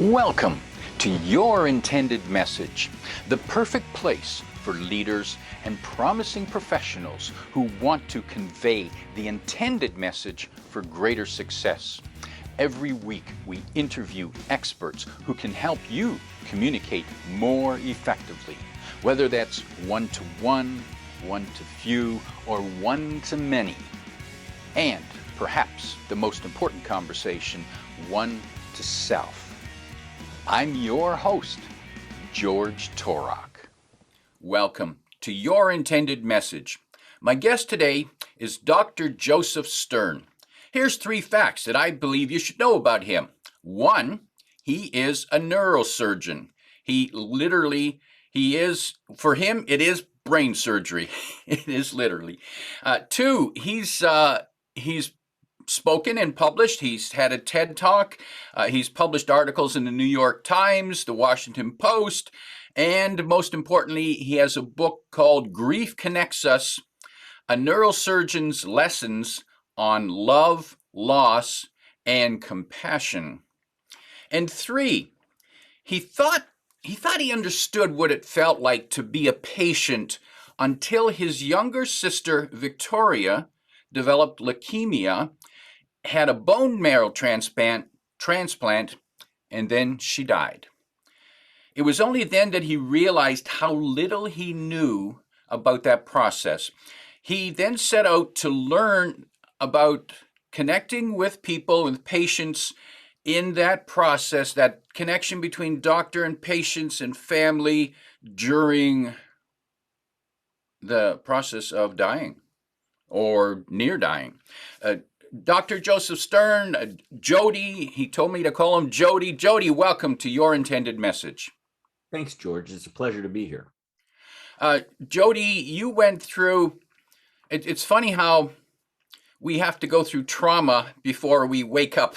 Welcome to Your Intended Message, the perfect place for leaders and promising professionals who want to convey the intended message for greater success. Every week we interview experts who can help you communicate more effectively, whether that's one-to-one, one-to-few, or one-to-many. And perhaps the most important conversation, one-to-self. I'm your host, George Torok. Welcome to Your Intended Message. My guest today is Dr. Joseph Stern. Here's 3 facts that I believe you should know about him. 1, he is a neurosurgeon. For him, it is brain surgery. It is literally. 2, he's spoken and published. He's had a TED Talk. He's published articles in the New York Times, the Washington Post, and most importantly, he has a book called Grief Connects Us, a neurosurgeon's lessons on love, loss, and compassion. And 3, he thought he understood what it felt like to be a patient until his younger sister, Victoria, developed leukemia, had a bone marrow transplant, and then she died. It was only then that he realized how little he knew about that process. He then set out to learn about connecting with people, with patients in that process, that connection between doctor and patients and family during the process of dying or near dying. Dr. Joseph Stern, Jody, he told me to call him Jody. Jody, welcome to Your Intended Message. Thanks, George. It's a pleasure to be here. Jody, you went through, it's funny how we have to go through trauma before we wake up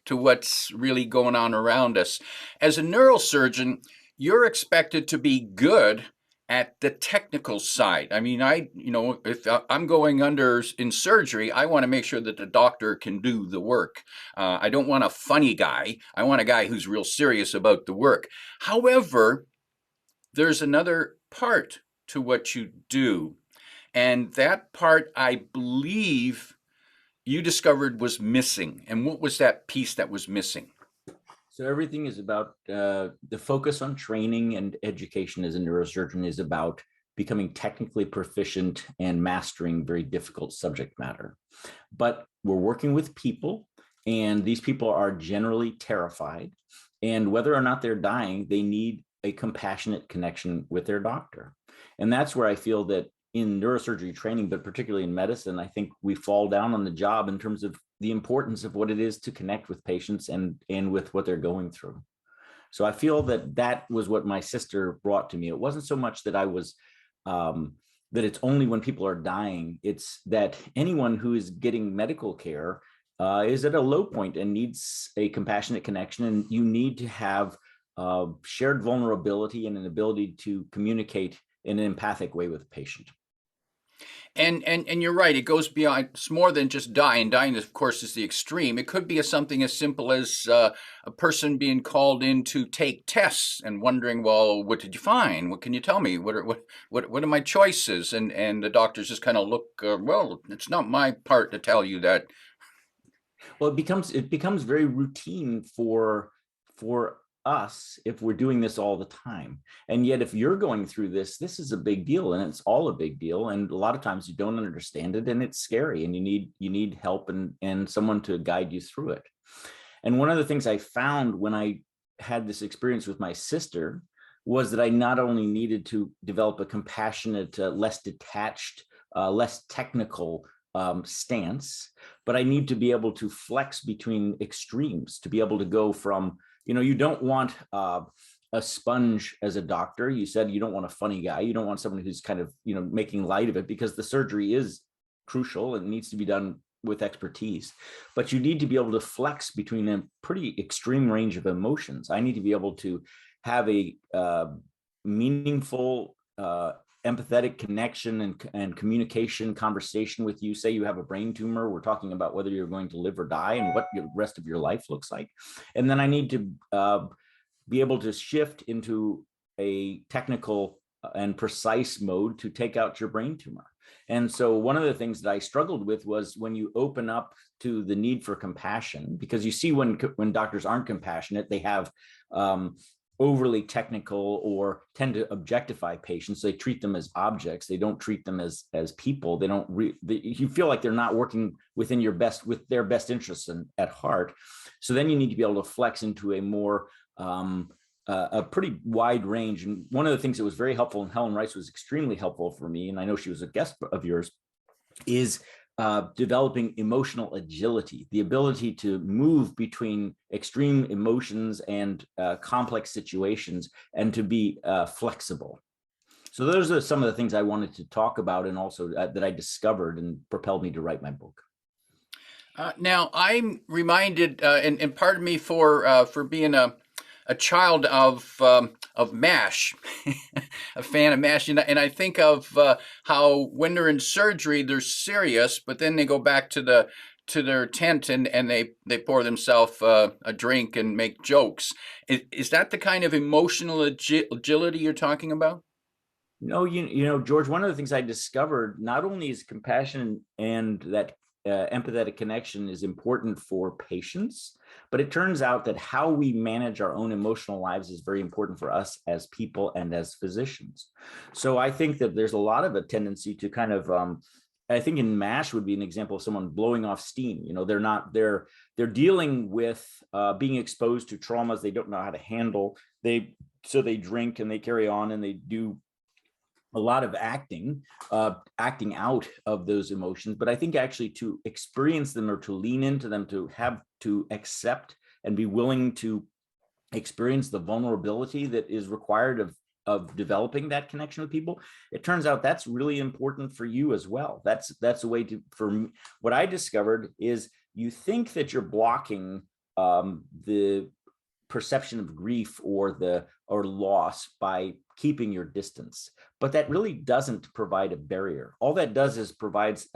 to what's really going on around us. As a neurosurgeon, you're expected to be good at the technical side. I mean, if I'm going under in surgery, I want to make sure that the doctor can do the work. I don't want a funny guy. I want a guy who's real serious about the work. However, there's another part to what you do. And that part, I believe, you discovered was missing. And what was that piece that was missing? So everything is about the focus on training and education as a neurosurgeon is about becoming technically proficient and mastering very difficult subject matter. But we're working with people, and these people are generally terrified. And whether or not they're dying, they need a compassionate connection with their doctor. And that's where I feel that in neurosurgery training, but particularly in medicine, I think we fall down on the job in terms of the importance of what it is to connect with patients and with what they're going through. So I feel that was what my sister brought to me. It wasn't so much that I was, that it's only when people are dying. It's that anyone who is getting medical care is at a low point and needs a compassionate connection. And you need to have shared vulnerability and an ability to communicate in an empathic way with the patient. And you're right, it goes beyond, it's more than just dying. Dying, of course, is the extreme. It could be something as simple as a person being called in to take tests and wondering, well, what did you find? What can you tell me? What are my choices? And the doctors just kind of look, well, it's not my part to tell you that. Well, it becomes very routine for us if we're doing this all the time. And yet if you're going through this is a big deal, and it's all a big deal, and a lot of times you don't understand it, and it's scary, and you need help and someone to guide you through it. And one of the things I found when I had this experience with my sister was that I not only needed to develop a compassionate, less detached, less technical stance, but I need to be able to flex between extremes, to be able to go from, you don't want a sponge as a doctor. You said you don't want a funny guy. You don't want someone who's kind of, making light of it, because the surgery is crucial and needs to be done with expertise. But you need to be able to flex between a pretty extreme range of emotions. I need to be able to have a meaningful, empathetic connection and communication conversation with you. Say you have a brain tumor, we're talking about whether you're going to live or die and what the rest of your life looks like. And then I need to be able to shift into a technical and precise mode to take out your brain tumor. And so one of the things that I struggled with was when you open up to the need for compassion, because you see when doctors aren't compassionate, they have overly technical or tend to objectify patients. They treat them as objects. They don't treat them as people. They don't. You feel like they're not working with their best interests at heart. So then you need to be able to flex into a more a pretty wide range. And one of the things that was very helpful, and Helen Rice was extremely helpful for me, and I know she was a guest of yours, is developing emotional agility, the ability to move between extreme emotions and complex situations, and to be flexible. So those are some of the things I wanted to talk about, and also that I discovered and propelled me to write my book. Now I'm reminded, and pardon me for being a child of MASH, a fan of MASH, and I think of how when they're in surgery they're serious, but then they go back to their tent and they pour themselves a drink and make jokes. Is that the kind of emotional agility you're talking about? No, you know, George, one of the things I discovered, not only is compassion and that empathetic connection is important for patients, but it turns out that how we manage our own emotional lives is very important for us as people and as physicians. So I think that there's a lot of a tendency to kind of, I think in MASH would be an example of someone blowing off steam. You know, they're dealing with being exposed to traumas they don't know how to handle. So they drink and they carry on and they do a lot of acting out of those emotions. But I think actually to experience them or to lean into them, to have to accept and be willing to experience the vulnerability that is required of developing that connection with people, it turns out that's really important for you as well. That's a way for me. What I discovered is you think that you're blocking the perception of grief or loss by keeping your distance, but that really doesn't provide a barrier. All that does is provides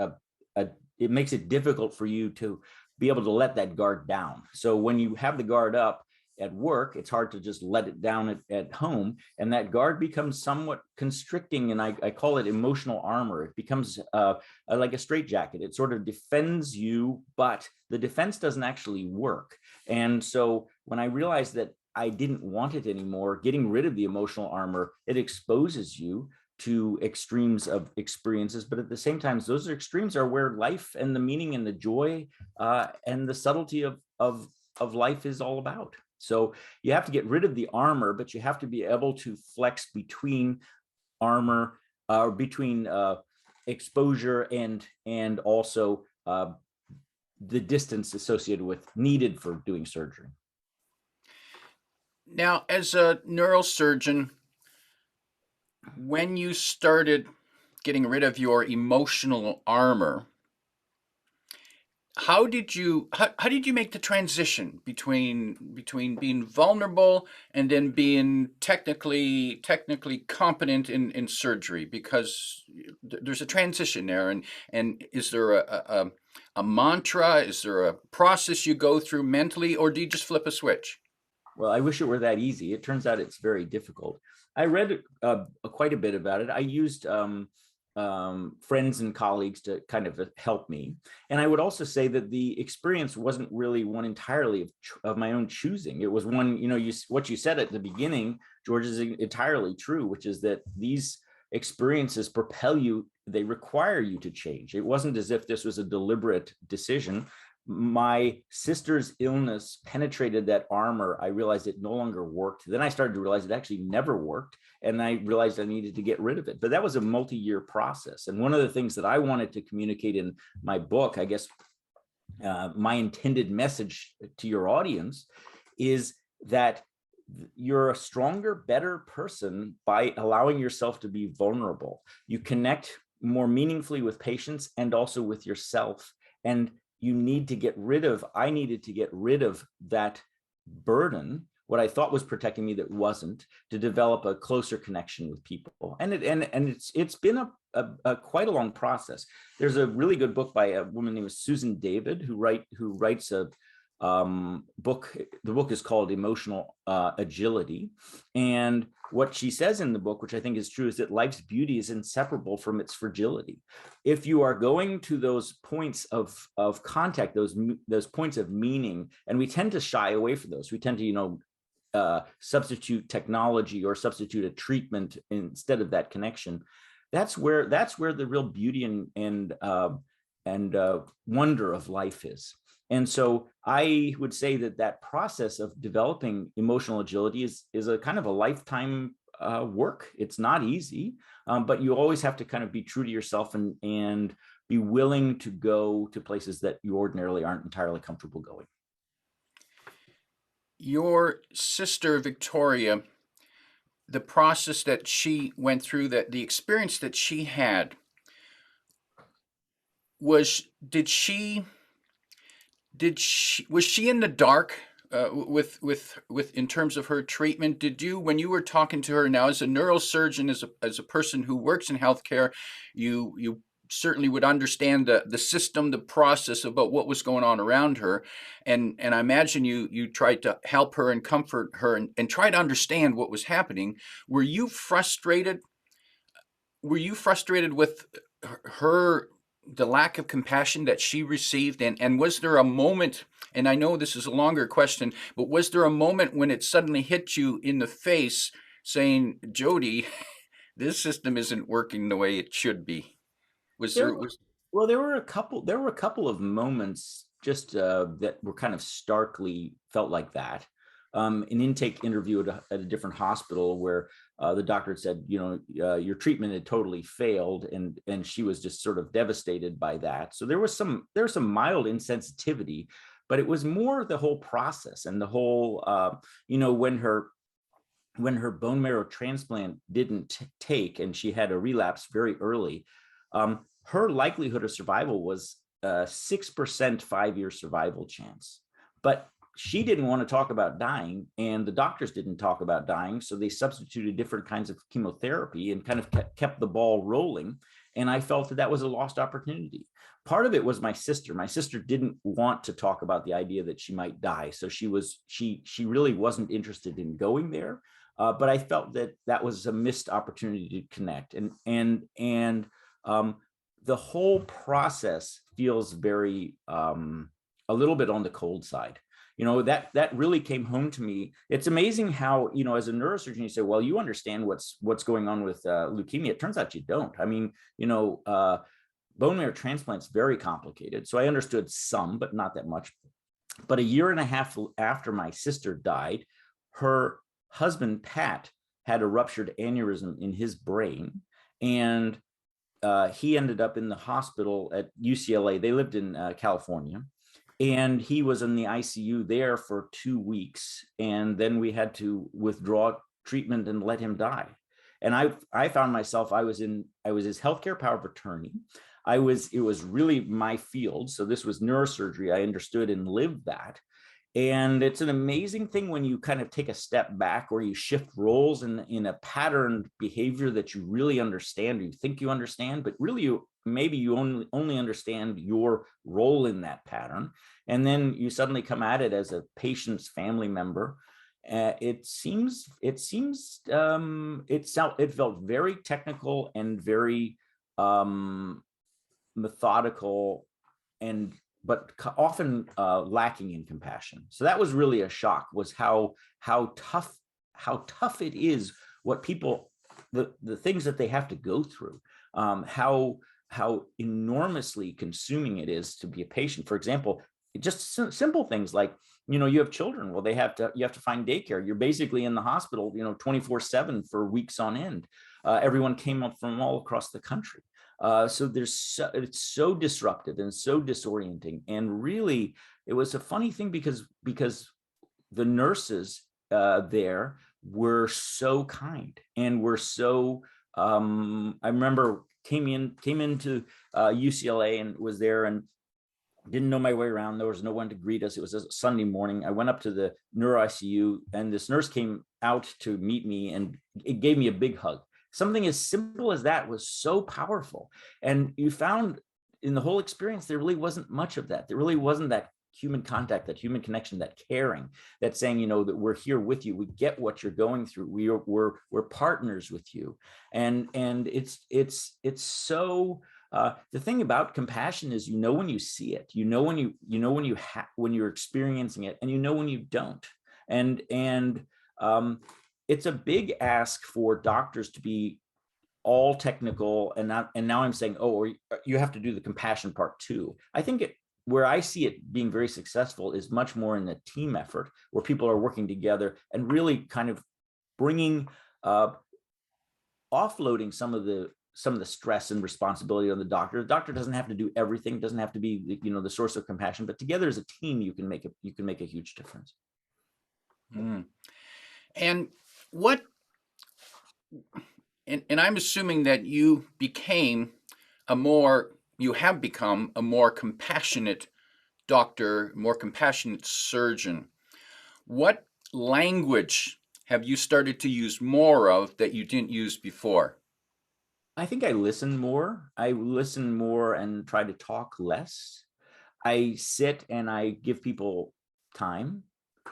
it makes it difficult for you to be able to let that guard down. So when you have the guard up at work, it's hard to just let it down at home, and that guard becomes somewhat constricting, and I call it emotional armor. It becomes like a straitjacket. It sort of defends you, but the defense doesn't actually work. And so when I realized that I didn't want it anymore, getting rid of the emotional armor, it exposes you to extremes of experiences, but at the same time, those extremes are where life and the meaning and the joy and the subtlety of life is all about. So you have to get rid of the armor, but you have to be able to flex between armor or between exposure and also the distance associated with needed for doing surgery. Now, as a neurosurgeon, when you started getting rid of your emotional armor, how did you make the transition between being vulnerable and then being technically competent in surgery? Because there's a transition there, and is there a mantra? Is there a process you go through mentally, or do you just flip a switch? Well, I wish it were that easy. It turns out it's very difficult. I read quite a bit about it. I used friends and colleagues to kind of help me. And I would also say that the experience wasn't really one entirely of my own choosing. It was one, you know, what you said at the beginning, George, is entirely true, which is that these experiences propel you, they require you to change. It wasn't as if this was a deliberate decision. My sister's illness penetrated that armor. I realized it no longer worked. Then I started to realize it actually never worked. And I realized I needed to get rid of it. But that was a multi-year process. And one of the things that I wanted to communicate in my book, I guess my intended message to your audience, is that you're a stronger, better person by allowing yourself to be vulnerable. You connect more meaningfully with patients and also with yourself. And I needed to get rid of that burden, what I thought was protecting me that wasn't, to develop a closer connection with people. And it's been a quite a long process. There's a really good book by a woman named Susan David who writes book. The book is called Emotional Agility. And what she says in the book, which I think is true, is that life's beauty is inseparable from its fragility. If you are going to those points of contact, those points of meaning, and we tend to shy away from those. We tend to, substitute technology or substitute a treatment instead of that connection. That's where the real beauty and wonder of life is. And so I would say that process of developing emotional agility is a kind of a lifetime work. It's not easy, but you always have to kind of be true to yourself and be willing to go to places that you ordinarily aren't entirely comfortable going. Your sister Victoria, the process that she went through, that the experience that she had, was she in the dark with in terms of her treatment? Did you, when you were talking to her now as a neurosurgeon, as a person who works in healthcare, you certainly would understand the system, the process about what was going on around her, and I imagine you tried to help her and comfort her and try to understand what was happening. Were you frustrated? Were you frustrated with her, the lack of compassion that she received, and was there a moment, and I know this is a longer question, but was there a moment when it suddenly hit you in the face saying, Jody, this system isn't working the way it should be? Was There there were, was well, there were a couple of moments just that were kind of starkly felt like that. An intake interview at a different hospital where the doctor had said, your treatment had totally failed, and she was just sort of devastated by that. So there was some mild insensitivity, but it was more the whole process and the whole, when her bone marrow transplant didn't take and she had a relapse very early, her likelihood of survival was 6% 5-year survival chance. But she didn't want to talk about dying, and the doctors didn't talk about dying. So they substituted different kinds of chemotherapy and kind of kept the ball rolling. And I felt that was a lost opportunity. Part of it was my sister. My sister didn't want to talk about the idea that she might die. So she really wasn't interested in going there. But I felt that was a missed opportunity to connect. And the whole process feels very a little bit on the cold side. That really came home to me. It's amazing how, as a neurosurgeon, you say, well, you understand what's going on with leukemia. It turns out you don't. I mean, bone marrow transplant's very complicated. So I understood some, but not that much. But a year and a half after my sister died, her husband, Pat, had a ruptured aneurysm in his brain. And he ended up in the hospital at UCLA. They lived in California. And he was in the ICU there for 2 weeks. And then we had to withdraw treatment and let him die. And I found myself, I was his healthcare power of attorney. It was really my field. So this was neurosurgery. I understood and lived that. And it's an amazing thing when you kind of take a step back or you shift roles in a patterned behavior that you really understand, or you think you understand, but really you only understand your role in that pattern. And then you suddenly come at it as a patient's family member. It felt very technical and very methodical, but often lacking in compassion. So that was really a shock, was how tough it is, what people, the things that they have to go through, how enormously consuming it is to be a patient. For example, just simple things like, you have children. Well, you have to find daycare. You're basically in the hospital, 24/7 for weeks on end. Everyone came up from all across the country. So it's so disruptive and so disorienting. And really, it was a funny thing because the nurses there were so kind and were so, I remember came into UCLA and was there and didn't know my way around. There was no one to greet us. It was a Sunday morning. I went up to the neuro ICU and this nurse came out to meet me and it gave me a big hug. Something as simple as that was so powerful. And you found in the whole experience, there really wasn't much of that. There really wasn't that human contact, that human connection, that caring, that saying, that we're here with you. We get what you're going through. We're partners with you. And it's so, the thing about compassion is, when you see it, when you're experiencing it, and when you don't. And it's a big ask for doctors to be all technical, and now I'm saying, oh, or you have to do the compassion part too. I think where I see it being very successful is much more in the team effort, where people are working together and really kind of bringing, offloading some of the stress and responsibility on the doctor. The doctor doesn't have to do everything, doesn't have to be the source of compassion, but together as a team, you can make a huge difference. And what, and I'm assuming that you have become a more compassionate doctor, more compassionate surgeon. What language have you started to use more of that you didn't use before? I think I listen more. And try to talk less. I sit and I give people time,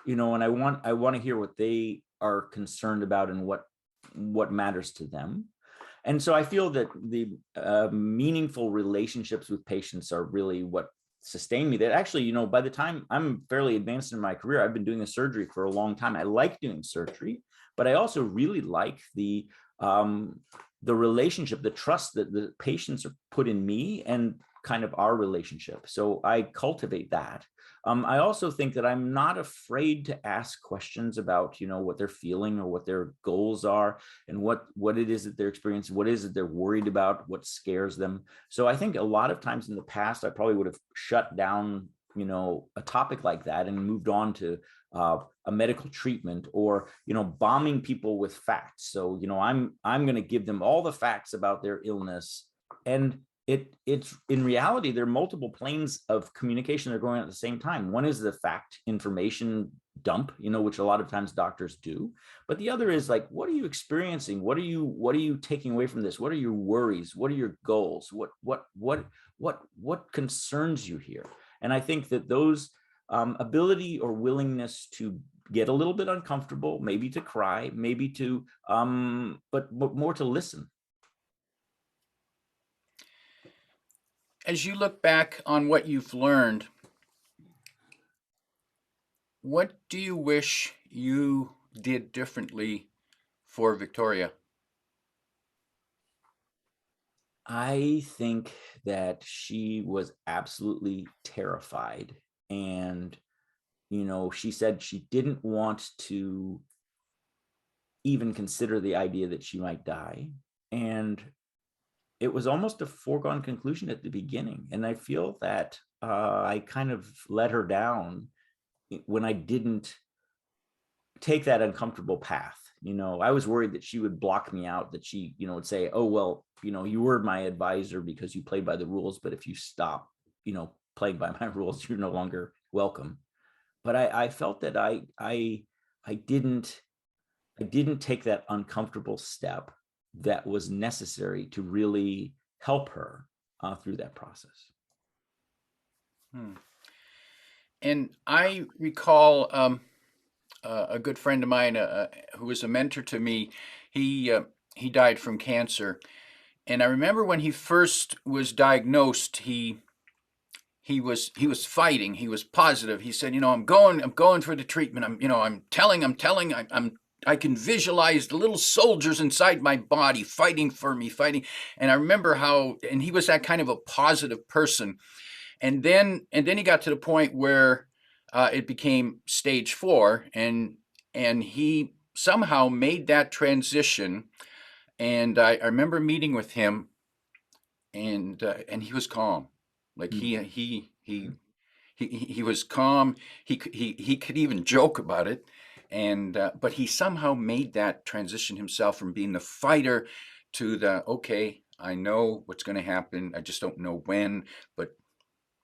and I want to hear what they are concerned about and what matters to them. And so I feel that the meaningful relationships with patients are really what sustain me. That actually, by the time I'm fairly advanced in my career, I've been doing the surgery for a long time. I like doing surgery, but I also really like the relationship, the trust that the patients are put in me, and kind of our relationship. So I cultivate that. I also think that I'm not afraid to ask questions about, what they're feeling or what their goals are, and what it is that they're experiencing, what is it they're worried about, what scares them. So I think a lot of times in the past, I probably would have shut down, a topic like that and moved on to a medical treatment, or bombing people with facts. So I'm going to give them all the facts about their illness, and it's in reality, there are multiple planes of communication that are going on at the same time. One is the fact information dump, which a lot of times doctors do, but the other is like, what are you experiencing? What are you taking away from this? What are your worries? What are your goals? What concerns you here? And I think that those ability or willingness to get a little bit uncomfortable, maybe to cry, maybe to but more to listen. As you look back on what you've learned, what do you wish you did differently for Victoria? I think that she was absolutely terrified. And, she said she didn't want to even consider the idea that she might die. And it was almost a foregone conclusion at the beginning. And I feel that I kind of let her down when I didn't take that uncomfortable path. I was worried that she would block me out, that she, would say, oh, well, you were my advisor because you played by the rules, but if you stop, playing by my rules, you're no longer welcome. But I felt that I didn't take that uncomfortable step that was necessary to really help her through that process. And I recall a good friend of mine who was a mentor to me. He died from cancer, and I remember when he first was diagnosed, he was fighting. He was positive. He said, I'm going for the treatment. I'm telling. I can visualize the little soldiers inside my body fighting for me, fighting. And I remember and he was that kind of a positive person. And then he got to the point where it became stage 4, and he somehow made that transition. And I remember meeting with him, and he was calm, like he was calm. He could even joke about it, and but he somehow made that transition himself from being the fighter to the, okay, I know what's going to happen. I just don't know when. But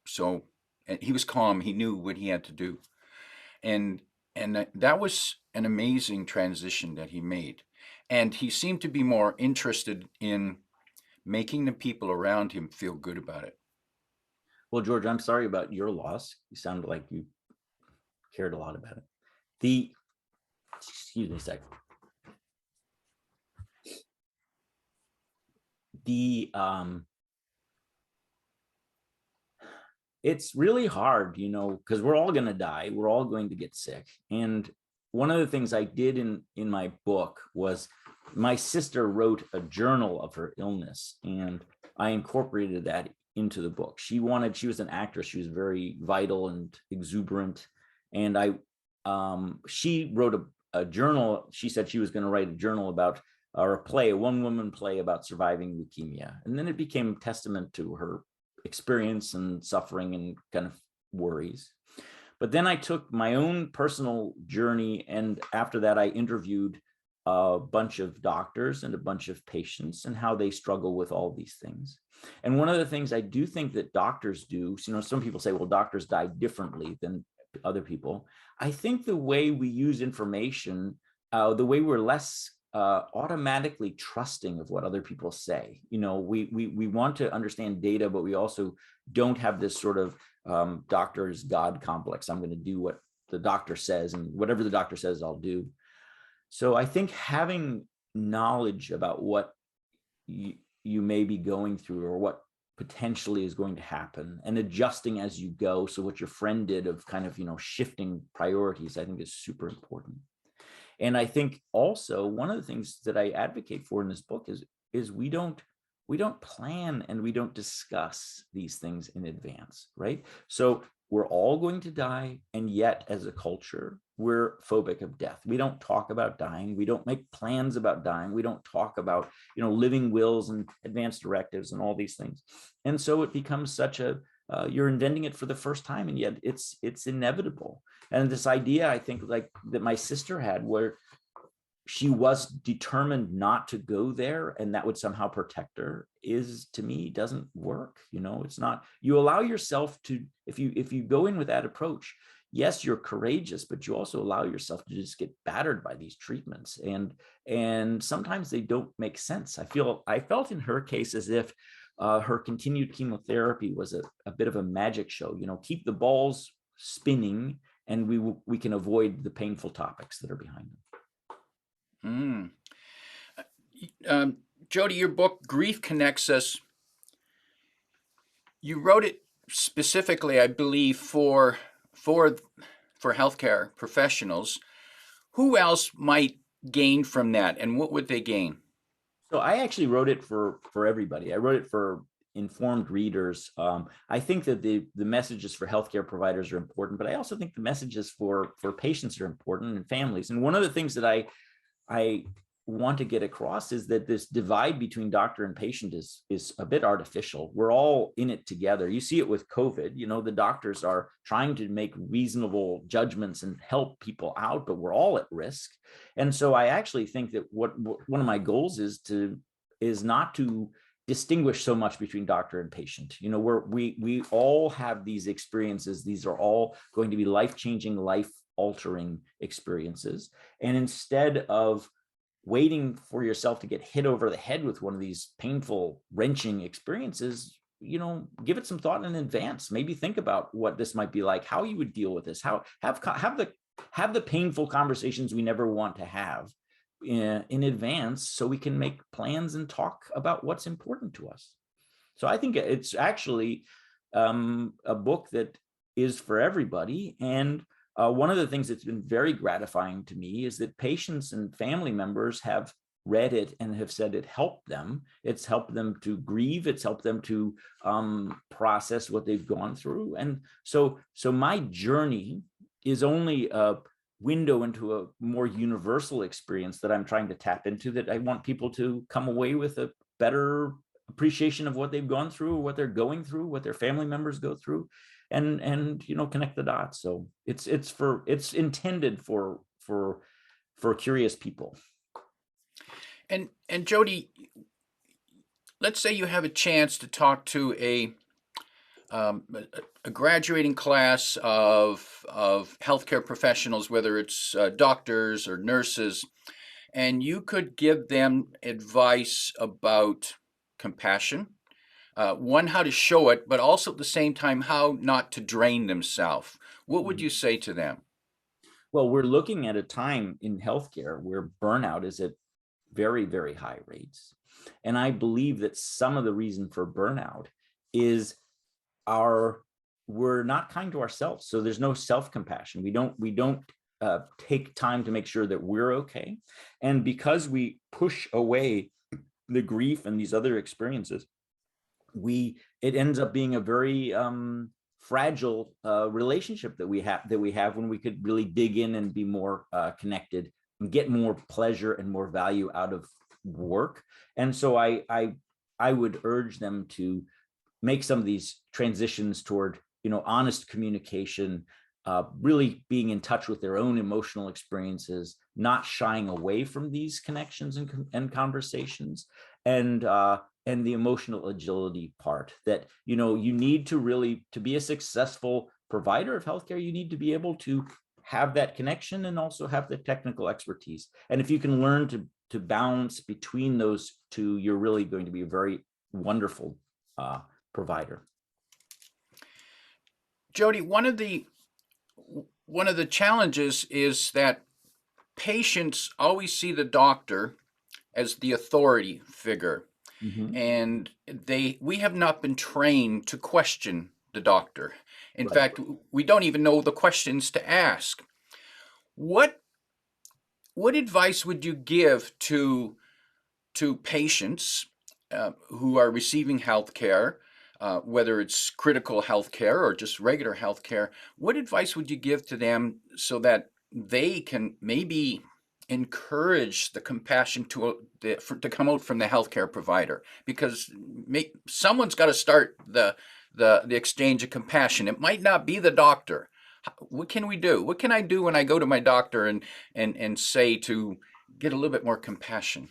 so, and he was calm. He knew what he had to do, and that was an amazing transition that he made. And he seemed to be more interested in making the people around him feel good about it. Well, George, I'm sorry about your loss. You sounded like you cared a lot about it. The excuse me a sec. The it's really hard, because we're all going to die. We're all going to get sick. And one of the things I did in my book was my sister wrote a journal of her illness, and I incorporated that into the book. She was an actress. She was very vital and exuberant. And she wrote a journal. She said she was going to write a journal about, or a one-woman play about surviving leukemia. And then it became testament to her experience and suffering and kind of worries. But then I took my own personal journey, and after that I interviewed a bunch of doctors and a bunch of patients and how they struggle with all these things. And one of the things I do think that doctors do, some people say, well, doctors die differently than other people. I think the way we use information, the way we're less automatically trusting of what other people say. We want to understand data, but we also don't have this sort of doctor's God complex. I'm going to do what the doctor says, and whatever the doctor says, I'll do. So I think having knowledge about what you may be going through, or what potentially is going to happen, and adjusting as you go. So what your friend did of kind of, shifting priorities, I think is super important. And I think also one of the things that I advocate for in this book is we don't plan and we don't discuss these things in advance, right? So we're all going to die, and yet as a culture, we're phobic of death. We don't talk about dying. We don't make plans about dying. We don't talk about, living wills and advance directives and all these things. And so it becomes such a you're inventing it for the first time, and yet it's inevitable. And this idea, I think, like that my sister had, where she was determined not to go there and that would somehow protect her, is, to me, doesn't work. It's not. You allow yourself to, if you go in with that approach, yes, you're courageous, but you also allow yourself to just get battered by these treatments, and sometimes they don't make sense. I felt in her case as if her continued chemotherapy was a bit of a magic show. Keep the balls spinning, and we can avoid the painful topics that are behind them. Jody, your book, Grief Connects Us, you wrote it specifically, I believe, for healthcare professionals. Who else might gain from that, and what would they gain? So I actually wrote it for everybody. I wrote it for informed readers. I think that the messages for healthcare providers are important, but I also think the messages for patients are important, and families. And one of the things that I want to get across is that this divide between doctor and patient is a bit artificial. We're all in it together. You see it with COVID. The doctors are trying to make reasonable judgments and help people out, but we're all at risk. And so I actually think that what one of my goals is not to distinguish so much between doctor and patient. We all have these experiences. These are all going to be life-changing, life-altering experiences. And instead of waiting for yourself to get hit over the head with one of these painful, wrenching experiences, give it some thought in advance. Maybe think about what this might be like, how you would deal with this, how have the painful conversations we never want to have in advance, so we can make plans and talk about what's important to us. So I think it's actually a book that is for everybody. And one of the things that's been very gratifying to me is that patients and family members have read it and have said it helped them. It's helped them to grieve. It's helped them to process what they've gone through. And so my journey is only a window into a more universal experience that I'm trying to tap into, that I want people to come away with a better appreciation of what they've gone through, what they're going through, what their family members go through, and connect the dots. So it's intended for curious people. And Jody, let's say you have a chance to talk to a graduating class of healthcare professionals, whether it's doctors or nurses, and you could give them advice about compassion, one, how to show it, but also at the same time, how not to drain themselves. What would Mhm. you say to them? Well, we're looking at a time in healthcare where burnout is at very, very high rates. And I believe that some of the reason for burnout is our we're not kind to ourselves. So there's no self-compassion. We don't take time to make sure that we're okay. And because we push away the grief and these other experiences, it ends up being a very fragile relationship that we have when we could really dig in and be more connected and get more pleasure and more value out of work. And so I would urge them to make some of these transitions toward honest communication, really being in touch with their own emotional experiences, not shying away from these connections and conversations, and the emotional agility part that you need to really, to be a successful provider of healthcare, you need to be able to have that connection and also have the technical expertise. And if you can learn to balance between those two, you're really going to be a very wonderful provider. Jody, one of the challenges is that patients always see the doctor as the authority figure, Mm-hmm. and we have not been trained to question the doctor. In Right. fact, we don't even know the questions to ask. What what advice would you give to patients who are receiving health care, whether it's critical health care or just regular health care? What advice would you give to them so that they can maybe encourage the compassion to come out from the healthcare provider? Because someone's got to start the exchange of compassion. It might not be the doctor. What can we do? What can I do when I go to my doctor and say to get a little bit more compassion?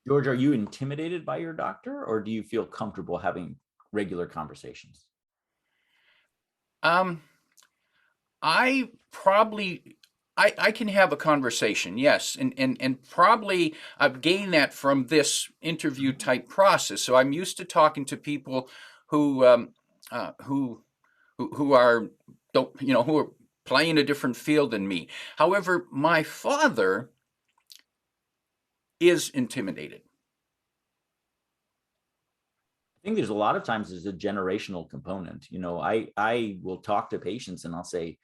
George, are you intimidated by your doctor, or do you feel comfortable having regular conversations? Um, I probably I can have a conversation, yes, and probably I've gained that from this interview type process. So I'm used to talking to people who um, uh, who who are don't who are playing a different field than me. However, my father is intimidated. I think there's a lot of times there's a generational component. I will talk to patients and I'll say,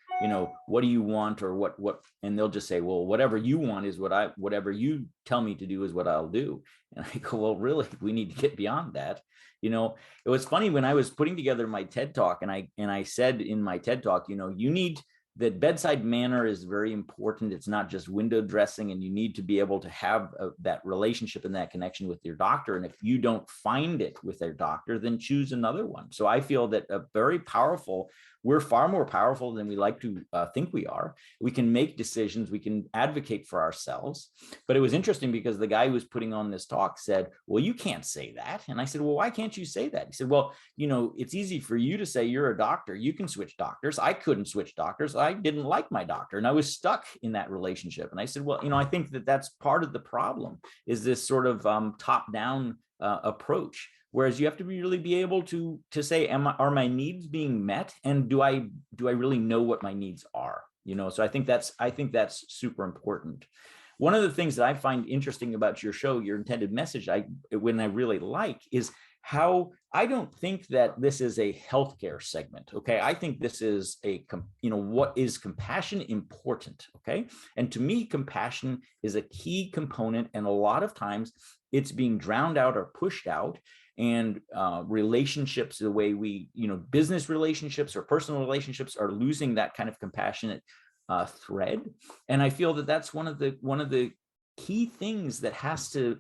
what do you want, or what, and they'll just say, well, whatever you want is whatever you tell me to do is what I'll do. And I go, well, really, we need to get beyond that. It was funny when I was putting together my TED talk, and I said in my TED talk, you need that bedside manner is very important. It's not just window dressing, and you need to be able to have that relationship and that connection with your doctor. And if you don't find it with their doctor, then choose another one. So I feel that we're far more powerful than we like to think we are. We can make decisions, we can advocate for ourselves. But it was interesting because the guy who was putting on this talk said, well, you can't say that. And I said, well, why can't you say that? He said, well, it's easy for you to say you're a doctor. You can switch doctors. I couldn't switch doctors. I didn't like my doctor, and I was stuck in that relationship. And I said, well, I think that that's part of the problem, is this sort of top-down approach. Whereas you have to really be able to say, are my needs being met, and do I really know what my needs are? So I think that's super important. One of the things that I find interesting about your show, your intended message, when I really like, is how I don't think that this is a healthcare segment. Okay. I think this is what is compassion important? Okay. And to me, compassion is a key component. And a lot of times it's being drowned out or pushed out. And relationships, the way business relationships or personal relationships are losing that kind of compassionate thread. And I feel that that's one of the key things that has to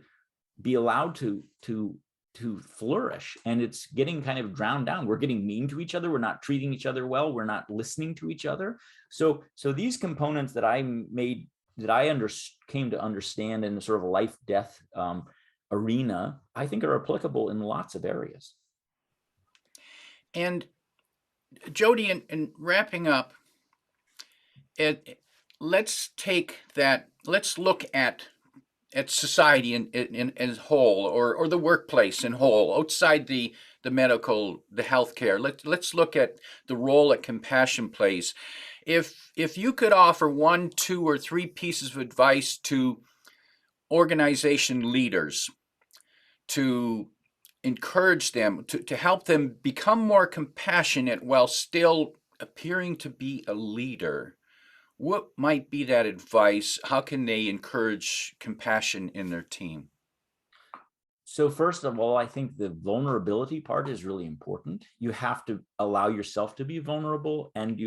be allowed to flourish, and it's getting kind of drowned down. We're getting mean to each other. We're not treating each other well. We're not listening to each other. So these components that I came to understand in the sort of life death arena, I think are applicable in lots of areas. And Jody, in wrapping up, let's take that. Let's look at society in as whole, or the workplace in whole, outside the the healthcare. Let's look at the role that compassion plays. If you could offer 1, 2, or 3 pieces of advice to organization leaders to encourage them, to help them become more compassionate while still appearing to be a leader, what might be that advice? How can they encourage compassion in their team? So first of all, I think the vulnerability part is really important. You have to allow yourself to be vulnerable, and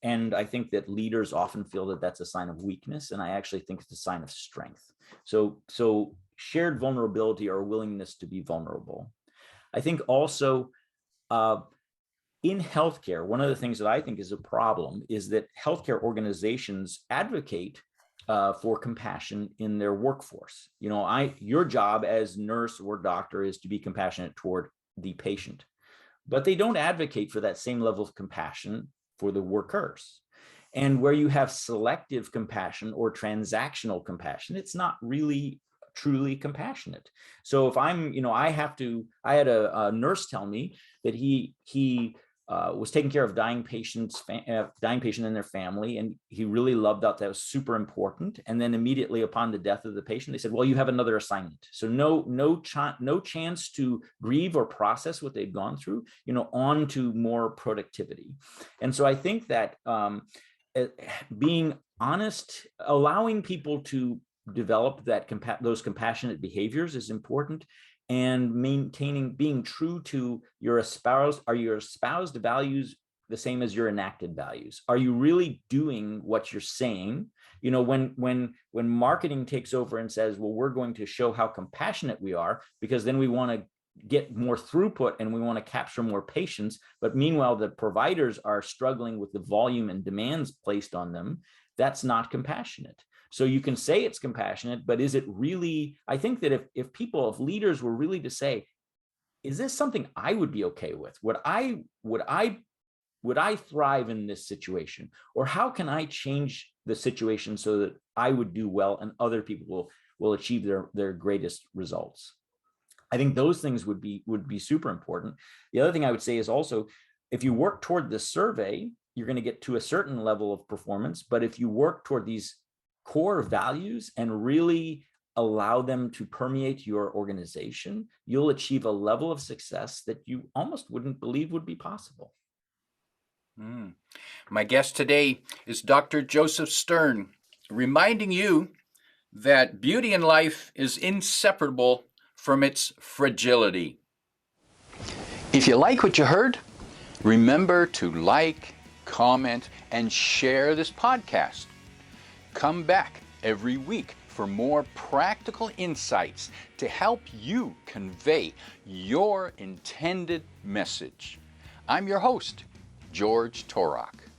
and I think that leaders often feel that that's a sign of weakness, and I actually think it's a sign of strength. So shared vulnerability or willingness to be vulnerable. I think also in healthcare, one of the things that I think is a problem is that healthcare organizations advocate for compassion in their workforce. Your job as nurse or doctor is to be compassionate toward the patient, but they don't advocate for that same level of compassion for the workers. And where you have selective compassion or transactional compassion, it's not really truly compassionate. So if I had a nurse tell me that he was taking care of dying patient and their family, and he really loved that was super important. And then immediately upon the death of the patient, they said, well, you have another assignment. So no chance to grieve or process what they've gone through, on to more productivity. And so I think that being honest, allowing people to develop those compassionate behaviors is important, and being true to your espoused values the same as your enacted values? Are you really doing what you're saying? When marketing takes over and says, well, we're going to show how compassionate we are because then we want to get more throughput and we want to capture more patients, but meanwhile the providers are struggling with the volume and demands placed on them, that's not compassionate. So you can say it's compassionate, but is it really? I think that if leaders were really to say, is this something I would be okay with? Would I thrive in this situation? Or how can I change the situation so that I would do well and other people will achieve their greatest results? I think those things would be super important. The other thing I would say is also, if you work toward this survey, you're going to get to a certain level of performance. But if you work toward these core values and really allow them to permeate your organization, you'll achieve a level of success that you almost wouldn't believe would be possible. My guest today is Dr. Joseph Stern, reminding you that beauty in life is inseparable from its fragility. If you like what you heard, remember to like, comment, and share this podcast. Come back every week for more practical insights to help you convey your intended message. I'm your host, George Torok.